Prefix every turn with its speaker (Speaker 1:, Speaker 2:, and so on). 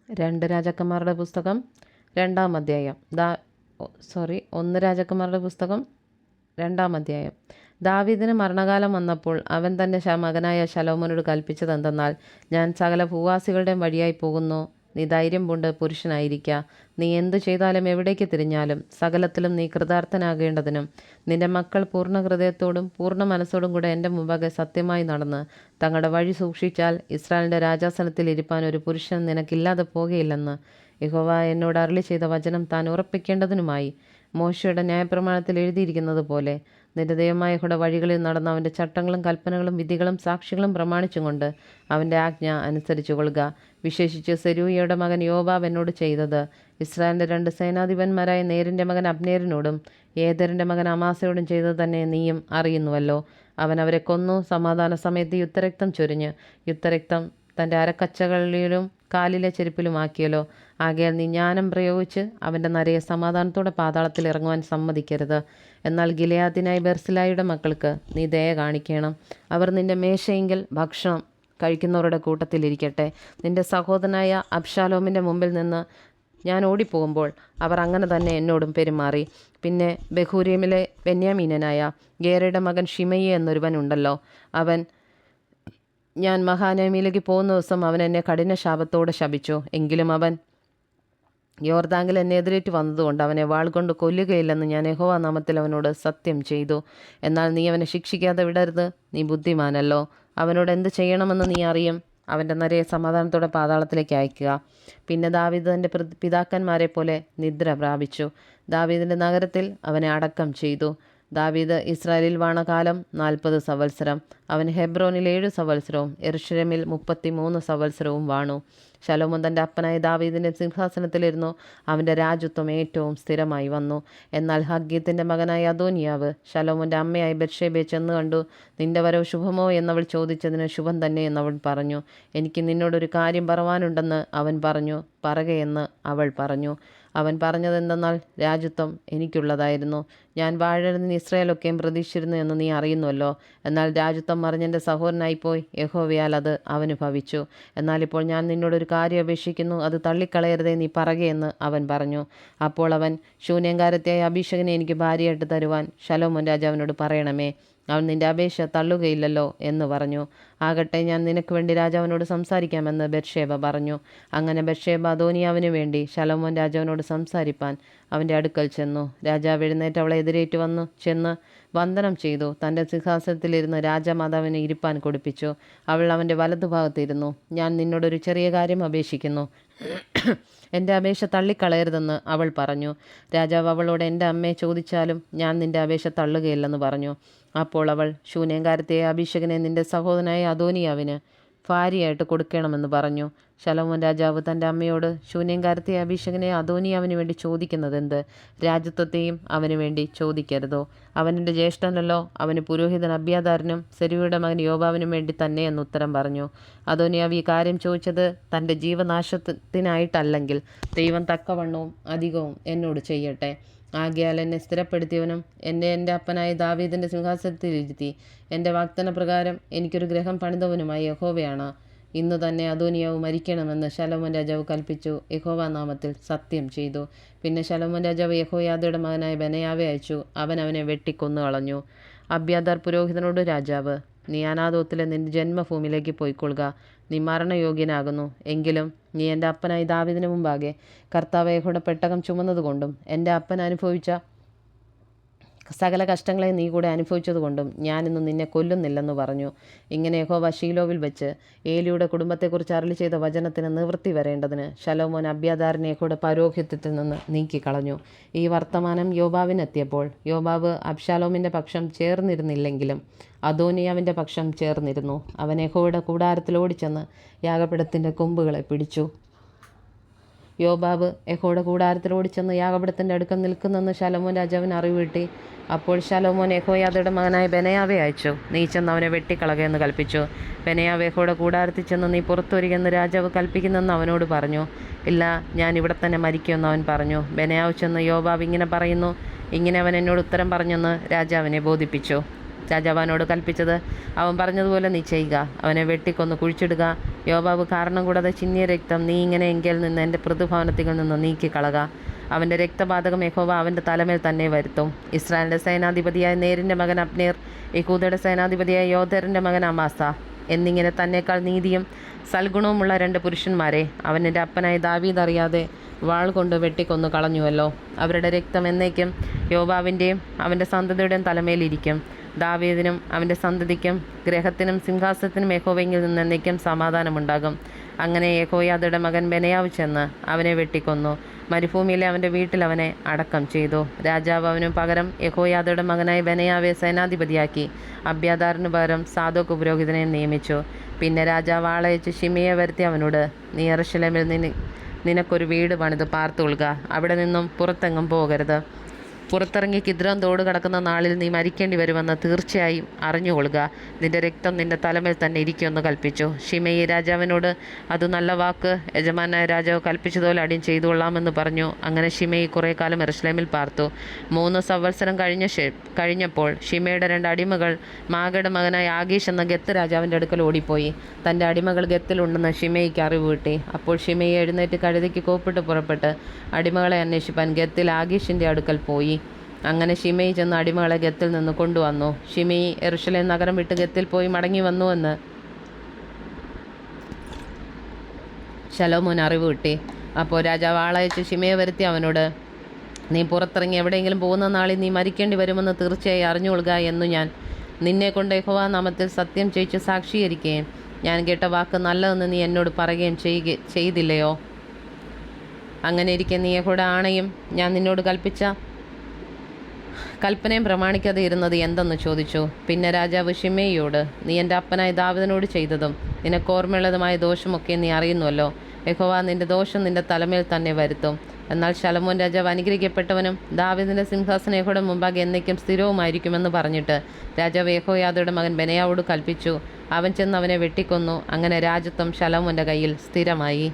Speaker 1: രണ്ട് രാജാക്കന്മാരുടെ പുസ്തകം 2-ാം അധ്യായം. 1 രാജാക്കന്മാരുടെ പുസ്തകം 2-ാം അധ്യായം. ദാവീദിന് മരണകാലം വന്നപ്പോൾ അവൻ തൻ്റെ മകനായ ശലോമോനോട് കൽപ്പിച്ചതെന്തെന്നാൽ, ഞാൻ സകല ഭൂവാസികളുടെയും വഴിയായി പോകുന്നു. നീ ധൈര്യം പൂണ്ട് പുരുഷനായിരിക്ക. നീ എന്തു ചെയ്താലും എവിടേക്ക് തിരിഞ്ഞാലും സകലത്തിലും നീ കൃതാർത്ഥനാകേണ്ടതിനും നിന്റെ മക്കൾ പൂർണ്ണ ഹൃദയത്തോടും പൂർണ്ണ മനസ്സോടും കൂടെ എൻ്റെ മുമ്പാകെ സത്യമായി നടന്ന് തങ്ങളുടെ വഴി സൂക്ഷിച്ചാൽ ഇസ്രായേലിൻ്റെ രാജാസനത്തിൽ ഇരിപ്പാൻ ഒരു പുരുഷൻ നിനക്കില്ലാതെ പോകുകയില്ലെന്ന് യഹോവ എന്നോട് അരുളി ചെയ്ത വചനം താൻ ഉറപ്പിക്കേണ്ടതിനുമായി മോശയുടെ ന്യായപ്രമാണത്തിൽ എഴുതിയിരിക്കുന്നത് പോലെ നിന്റെ ദൈവമായ യഹോവയുടെ വഴികളിൽ നടന്ന അവൻ്റെ ചട്ടങ്ങളും കൽപ്പനകളും വിധികളും സാക്ഷികളും പ്രമാണിച്ചും കൊണ്ട് അവൻ്റെ ആജ്ഞ അനുസരിച്ചു കൊള്ളുക. വിശേഷിച്ച് സെരൂയയുടെ മകൻ യോവാബ് എന്നോട് ചെയ്തത് ഇസ്രായേലിൻ്റെ 2 സേനാധിപന്മാരായ നേരിൻ്റെ മകൻ അബ്നേരിനോടും ഏദരിൻ്റെ മകൻ അമാസയോടും ചെയ്തത് തന്നെ നീയും അറിയുന്നുവല്ലോ. അവൻ അവരെ കൊന്നു. സമാധാന സമയത്ത് യുദ്ധരക്തം ചൊരിഞ്ഞ് യുദ്ധരക്തം തൻ്റെ അരക്കച്ചകളിലും കാലിലെ ചെരുപ്പിലുമാക്കിയല്ലോ. ആകയാൽ നീ ജ്ഞാനം പ്രയോഗിച്ച് അവൻ്റെ നരയെ സമാധാനത്തോടെ പാതാളത്തിൽ ഇറങ്ങുവാൻ സമ്മതിക്കരുത്. എന്നാൽ ഗിലെയാദിനായ ബെർസിലായിയുടെ മക്കൾക്ക് നീ ദയ കാണിക്കണം. അവർ നിന്റെ മേശയെങ്കിൽ ഭക്ഷണം കഴിക്കുന്നവരുടെ കൂട്ടത്തിലിരിക്കട്ടെ. നിന്റെ സഹോദരനായ അബ്ശാലോമിൻ്റെ മുമ്പിൽ നിന്ന് ഞാൻ ഓടിപ്പോകുമ്പോൾ അവർ അങ്ങനെ തന്നെ എന്നോടും പെരുമാറി. പിന്നെ ബഹൂരീമിലെ ബെന്യാമീനനായ ഗേരയുടെ മകൻ ഷിമയി എന്നൊരുവനുണ്ടല്ലോ. അവൻ ഞാൻ മഹാനവമിയിലേക്ക് പോകുന്ന ദിവസം അവൻ എന്നെ കഠിന ശാപത്തോടെ ശപിച്ചു. എങ്കിലും അവൻ യോർദാങ്കിൽ എന്നെ എതിരേറ്റ് വന്നതുകൊണ്ട് അവനെ വാൾ കൊണ്ട് കൊല്ലുകയില്ലെന്ന് ഞാൻ യഹോവ നാമത്തിൽ അവനോട് സത്യം ചെയ്തു. എന്നാൽ നീ അവനെ ശിക്ഷിക്കാതെ വിടരുത്. നീ ബുദ്ധിമാനല്ലോ. അവനോട് എന്ത് ചെയ്യണമെന്ന് നീ അറിയും. അവൻ്റെ നരയെ സമാധാനത്തോടെ പാതാളത്തിലേക്ക് അയക്കുക. പിന്നെ ദാവീദ് തൻ്റെ പിതാക്കന്മാരെ പോലെ നിദ്ര പ്രാപിച്ചു. ദാവീദിൻ്റെ നഗരത്തിൽ അവനെ അടക്കം ചെയ്തു. ദാവീദ് ഇസ്രായേലിൽ വാണ കാലം 40 സംവത്സരം. അവൻ ഹെബ്രോനിൽ 7 സംവത്സരവും യെരൂശലേമിൽ 33 സംവത്സരവും വാണു. ശലോമോൻ തൻ്റെ അപ്പനായ ദാവീദിൻ്റെ സിംഹാസനത്തിലിരുന്നു. അവൻ്റെ രാജത്വം ഏറ്റവും സ്ഥിരമായി വന്നു. എന്നാൽ ഹഗ്ഗീത്തിൻ്റെ മകനായ അദോനിയാവ് ശലോമോൻ്റെ അമ്മയായ ബത്ശേബയെ ചെന്ന് കണ്ടു. നിന്റെ വരവ് ശുഭമോ എന്നവൾ ചോദിച്ചതിന് ശുഭം തന്നെ എന്നവൾ പറഞ്ഞു. എനിക്ക് നിന്നോടൊരു കാര്യം പറവാനുണ്ടെന്ന് അവൻ പറഞ്ഞു. പറകയെന്ന് അവൾ പറഞ്ഞു. അവൻ പറഞ്ഞതെന്തെന്നാൽ, രാജത്വം എനിക്കുള്ളതായിരുന്നു. ഞാൻ വാഴരുന്ന് ഇസ്രായേലൊക്കെയും പ്രതീക്ഷിച്ചിരുന്നു എന്ന് നീ അറിയുന്നുവല്ലോ. എന്നാൽ രാജത്വം മറിഞ്ഞെൻ്റെ സഹോദരനായിപ്പോയി. യഹോവയാൽ അത് അവന് ഭവിച്ചു. എന്നാൽ ഇപ്പോൾ ഞാൻ നിന്നോടൊരു കാര്യം അപേക്ഷിക്കുന്നു, അത് തള്ളിക്കളയരുതേ, നീ പറകയെന്ന് അവൻ പറഞ്ഞു. അപ്പോൾ അവൻ, ശൂന്യംകാരത്തിയായ അഭിഷേകനെ എനിക്ക് ഭാര്യയായിട്ട് തരുവാൻ ശലോമോൻ രാജാവിനോട് പറയണമേ. അവൻ നിന്റെ അപേക്ഷ തള്ളുകയില്ലല്ലോ എന്ന് പറഞ്ഞു. ആകട്ടെ, ഞാൻ നിനക്ക് വേണ്ടി രാജാവിനോട് സംസാരിക്കാമെന്ന് ബത്ശേബ പറഞ്ഞു. അങ്ങനെ ബത്ശേബ അദോനിയാവിനു വേണ്ടി ശലോമോൻ രാജാവിനോട് സംസാരിപ്പാൻ അവൻ്റെ അടുക്കൽ ചെന്നു. രാജാവ് എഴുന്നേറ്റ് അവളെ എതിരേറ്റ് ചെന്ന് വന്ദനം ചെയ്തു. തൻ്റെ സിംഹാസനത്തിലിരുന്ന് രാജാമാതാവിനെ ഇരിപ്പാൻ കൊടുപ്പിച്ചു. അവൾ അവൻ്റെ വലതുഭാഗത്തിരുന്നു. ഞാൻ നിന്നോടൊരു ചെറിയ കാര്യം അപേക്ഷിക്കുന്നു, എൻ്റെ അപേക്ഷ തള്ളിക്കളയരുതെന്ന് അവൾ പറഞ്ഞു. രാജാവ് അവളോട്, എൻ്റെ അമ്മയെ ചോദിച്ചാലും ഞാൻ നിൻ്റെ അപേക്ഷ തള്ളുകയില്ലെന്ന് പറഞ്ഞു. അപ്പോൾ അവൾ, ശൂന്യംകാരത്തെ അഭിഷേകനെ നിൻ്റെ സഹോദരനായ അദോനിയാവിന് ഭാര്യയായിട്ട് കൊടുക്കണമെന്ന് പറഞ്ഞു. ശലോമോൻ രാജാവ് തൻ്റെ അമ്മയോട്, ശൂന്യംകാരത്തെ അഭിഷേകനെ അദോനിയാവിന് വേണ്ടി ചോദിക്കുന്നതെന്ത്? രാജത്വത്തെയും അവന് വേണ്ടി ചോദിക്കരുതോ? അവൻ എൻ്റെ ജ്യേഷ്ഠനല്ലോ. അവന് പുരോഹിതൻ അബ്യാഥാരിനും സെരൂയയുടെ മകൻ യോവാബിനും വേണ്ടി തന്നെ എന്ന് ഉത്തരം പറഞ്ഞു. അദോനിയാവ് ഈ കാര്യം ചോദിച്ചത് തൻ്റെ ജീവനാശത്തിനായിട്ടല്ലെങ്കിൽ ദൈവം തക്കവണ്ണവും അധികവും എന്നോട് ചെയ്യട്ടെ. ആകയാൽ എന്നെ സ്ഥിരപ്പെടുത്തിയവനും എന്നെ എൻ്റെ അപ്പനായ ദാവീദിൻ്റെ സിംഹാസനത്തിലിരുത്തി എൻ്റെ വാഗ്ദാന പ്രകാരം എനിക്കൊരു ഗൃഹം പണിതവനുമായി യഹോവയാണ്. ഇന്ന് തന്നെ അദോനിയാവ് മരിക്കണമെന്ന് ശലോമോൻ രാജാവ് കൽപ്പിച്ചു. യഹോവ നാമത്തിൽ സത്യം ചെയ്തു. പിന്നെ ശലോമോൻ രാജാവ് യഹോയാദയുടെ മകനായ ബെനായാവെ അയച്ചു. അവൻ അവനെ വെട്ടിക്കൊന്നു കളഞ്ഞു. അബ്യാഥാർ പുരോഹിതനോട് രാജാവ്, നീ അനാഥോത്തിലെ നിന്റെ ജന്മഭൂമിയിലേക്ക് പോയിക്കൊള്ളുക. നീ മരണയോഗ്യനാകുന്നു. എങ്കിലും നീ എൻ്റെ അപ്പനായി ദാവീദിന് മുമ്പാകെ കർത്താവ് യഹോവയുടെ പെട്ടകം ചുമന്നതുകൊണ്ടും എൻ്റെ അപ്പൻ അനുഭവിച്ച സകല കഷ്ടങ്ങളെ നീ കൂടെ അനുഭവിച്ചതുകൊണ്ടും ഞാനിന്ന് നിന്നെ കൊല്ലുന്നില്ലെന്ന് പറഞ്ഞു. ഇങ്ങനെ യഹോവ ശീലോവിൽ വെച്ച് ഏലിയുടെ കുടുംബത്തെക്കുറിച്ച് അരുളി ചെയ്ത വചനത്തിന് നിവൃത്തി വരേണ്ടതിന് ശലോമോൻ അബ്യാഥാരിനെ യഹോവയുടെ പൗരോഹിത്യത്തിൽ നിന്ന് നീക്കിക്കളഞ്ഞു. ഈ വർത്തമാനം യോവാബിനെത്തിയപ്പോൾ യോവാബ് അബ്ശാലോമിൻ്റെ പക്ഷം ചേർന്നിരുന്നില്ലെങ്കിലും അദോനിയാവിൻ്റെ പക്ഷം ചേർന്നിരുന്നു. അവൻ യഹോവയുടെ കൂടാരത്തിൽ ഓടിച്ചെന്ന് യാഗപീഠത്തിൻ്റെ കൊമ്പുകളെ പിടിച്ചു. യോവാബ് യഹോവയുടെ കൂടാരത്തിൽ ഓടിച്ചെന്ന് യാഗപീഠത്തിൻ്റെ അടുക്കൽ നിൽക്കുന്നെന്ന് ശലോമോൻ രാജാവിന് അറിവ് കിട്ടി. അപ്പോൾ ശലോമോൻ യഹോയാദയുടെ മകനായ ബെനായാവെ അയച്ചു. നീ ചെന്ന് അവനെ വെട്ടിക്കളകയെന്ന് കൽപ്പിച്ചു. ബെനായാവ് യഹോവയുടെ കൂടാരത്തിൽ ചെന്ന് നീ പുറത്തു വരികയെന്ന് രാജാവ് കൽപ്പിക്കുന്നെന്ന് അവനോട് പറഞ്ഞു. ഇല്ല, ഞാൻ ഇവിടെ തന്നെ മരിക്കുമെന്ന് അവൻ പറഞ്ഞു. ബെനായാവ് ചെന്ന്, യോവാബ് ഇങ്ങനെ പറയുന്നു, ഇങ്ങനെ അവൻ എന്നോട് ഉത്തരം പറഞ്ഞെന്ന് രാജാവിനെ ബോധിപ്പിച്ചു. രാജാവാനോട് കൽപ്പിച്ചത് അവൻ പറഞ്ഞതുപോലെ നീ ചെയ്യുക. അവനെ വെട്ടിക്കൊന്ന് കുഴിച്ചിടുക. യോവാബ് കാരണം കൂടാതെ ചിന്നിയ രക്തം നീ ഇങ്ങനെ എങ്കിൽ നിന്ന് എൻ്റെ പ്രതിഭവനത്തിൽ നിന്ന് നീക്കിക്കളക. അവൻ്റെ രക്തപാതകം യഹോവ അവൻ്റെ തലമേൽ തന്നെ വരുത്തും. ഇസ്രായേലിൻ്റെ സേനാധിപതിയായ നേരിൻ്റെ മകൻ അബ്നേർ, യഹൂദയുടെ സേനാധിപതിയായ യോധേറിൻ്റെ മകൻ അമാസ എന്നിങ്ങനെ തന്നേക്കാൾ നീതിയും സൽഗുണവുമുള്ള 2 പുരുഷന്മാരെ അവൻ എൻ്റെ അപ്പനായ ദാവീദ് അറിയാതെ വാൾ കൊണ്ട് വെട്ടിക്കൊന്നു കളഞ്ഞുവല്ലോ. അവരുടെ രക്തം എന്നേക്കും യോവാബിൻ്റെയും അവൻ്റെ സന്തതിയുടെയും തലമേലിരിക്കും. ദാവീദിനും അവൻ്റെ സന്തതിക്കും ഗൃഹത്തിനും സിംഹാസനത്തിനും യഹോവയിൽ നിന്ന് എന്നേക്കും സമാധാനമുണ്ടാകും. അങ്ങനെ യെഹോയാദയുടെ മകൻ ബെനയാവ് ചെന്ന് അവനെ വെട്ടിക്കൊന്നു. മരുഭൂമിയിലെ അവൻ്റെ വീട്ടിൽ അവനെ അടക്കം ചെയ്തു. രാജാവ് അവനു പകരം യെഹോയാദയുടെ മകനായ ബെനയാവെ സേനാധിപതിയാക്കി അബ്യാഥാറിന് പകരം സാദോക്ക് പുരോഹിതനെ നിയമിച്ചു. പിന്നെ രാജാവ് ആളയച്ച് ശിമെയെ വരുത്തി അവനോട്, നീ യെരൂശലേമിൽ നിനക്കൊരു വീട് പണിത് പാർത്തുകൊള്ളുക. അവിടെ നിന്നും പുറത്തെങ്ങും പോകരുത്. പുറത്തിറങ്ങി കിദ്രോൻ തോട് കടക്കുന്ന നാളിൽ നീ മരിക്കേണ്ടി വരുമെന്ന് തീർച്ചയായും അറിഞ്ഞുകൊള്ളുക. നിന്റെ രക്തം നിന്റെ തലമേൽ തന്നെ ഇരിക്കുമെന്ന് കൽപ്പിച്ചു. ശിമെയി രാജാവിനോട്, അത് നല്ല വാക്ക്, യജമാനായ രാജാവ് കൽപ്പിച്ചതുപോലെ അടിയും ചെയ്തുകൊള്ളാമെന്ന് പറഞ്ഞു. അങ്ങനെ ശിമെയി കുറേ കാലം യെരൂശലേമിൽ പാർത്തു. 3 സംവത്സരം കഴിഞ്ഞപ്പോൾ ശിമെയുടെ 2 അടിമകൾ മാഗയുടെ മകനായ ആഗീഷ് എന്ന ഗത്ത് രാജാവിൻ്റെ അടുക്കൽ ഓടിപ്പോയി. തൻ്റെ അടിമകൾ ഗത്തിലുണ്ടെന്ന് ശിമെയിക്ക് അറിവ് കിട്ടി. അപ്പോൾ ശിമെയി എഴുന്നേറ്റ് കഴുതയ്ക്ക് കോപ്പിട്ട് പുറപ്പെട്ട് അടിമകളെ അന്വേഷിപ്പാൻ ഗത്തിൽ ആഗീഷിൻ്റെ അടുക്കൽ പോയി. അങ്ങനെ ശിമെയി ചെന്ന് അടിമകളെ ഗത്തിൽ നിന്ന് കൊണ്ടുവന്നു. ശിമെയി യെരൂശലേം നഗരം വിട്ട് ഗത്തിൽ പോയി മടങ്ങി വന്നുവെന്ന് ശലോമോൻ അറിവ് കിട്ടി. അപ്പോൾ രാജാവ് ആളയച്ച് ശിമെയെ വരുത്തി അവനോട്, നീ പുറത്തിറങ്ങി എവിടെയെങ്കിലും പോകുന്ന നാളിൽ നീ മരിക്കേണ്ടി വരുമെന്ന് തീർച്ചയായി അറിഞ്ഞുകൊള്ളുക എന്നു ഞാൻ നിന്നെക്കൊണ്ട് യഹോവ നാമത്തിൽ സത്യം ചെയ്യിച്ച് സാക്ഷീകരിക്കുകയും ഞാൻ കേട്ട വാക്ക് നല്ലതെന്ന് നീ എന്നോട് പറയുകയും ചെയ്തില്ലയോ? അങ്ങനെ ഇരിക്കെ നീ യഹോവയുടെ ആണയും ഞാൻ നിന്നോട് കൽപ്പിച്ച കൽപ്പനയും പ്രമാണിക്കാതെ ഇരുന്നത് എന്തെന്ന് ചോദിച്ചു. പിന്നെ രാജാവ് ശിമെയിയോട്, നീ എൻ്റെ അപ്പനായ ദാവീദിനോട് ചെയ്തതും നിനക്ക് ഓർമ്മയുള്ളതുമായ ദോഷമൊക്കെ നീ അറിയുന്നുവല്ലോ. യഹോവ നിന്റെ ദോഷം നിന്റെ തലമേൽ തന്നെ വരുത്തും. എന്നാൽ ശലോമോൻ രാജാവ് അനുഗ്രഹിക്കപ്പെട്ടവനും ദാവീദിൻ്റെ സിംഹാസനം യഹോവയുടെ മുമ്പാകെ എന്നേക്കും സ്ഥിരവുമായിരിക്കുമെന്ന് പറഞ്ഞിട്ട് രാജാവ് യെഹോയാദയുടെ മകൻ ബെനയാവോട് കൽപ്പിച്ചു. അവൻ ചെന്ന് അവനെ വെട്ടിക്കൊന്നു. അങ്ങനെ രാജത്വം ശലോമോൻ്റെ കയ്യിൽ സ്ഥിരമായി.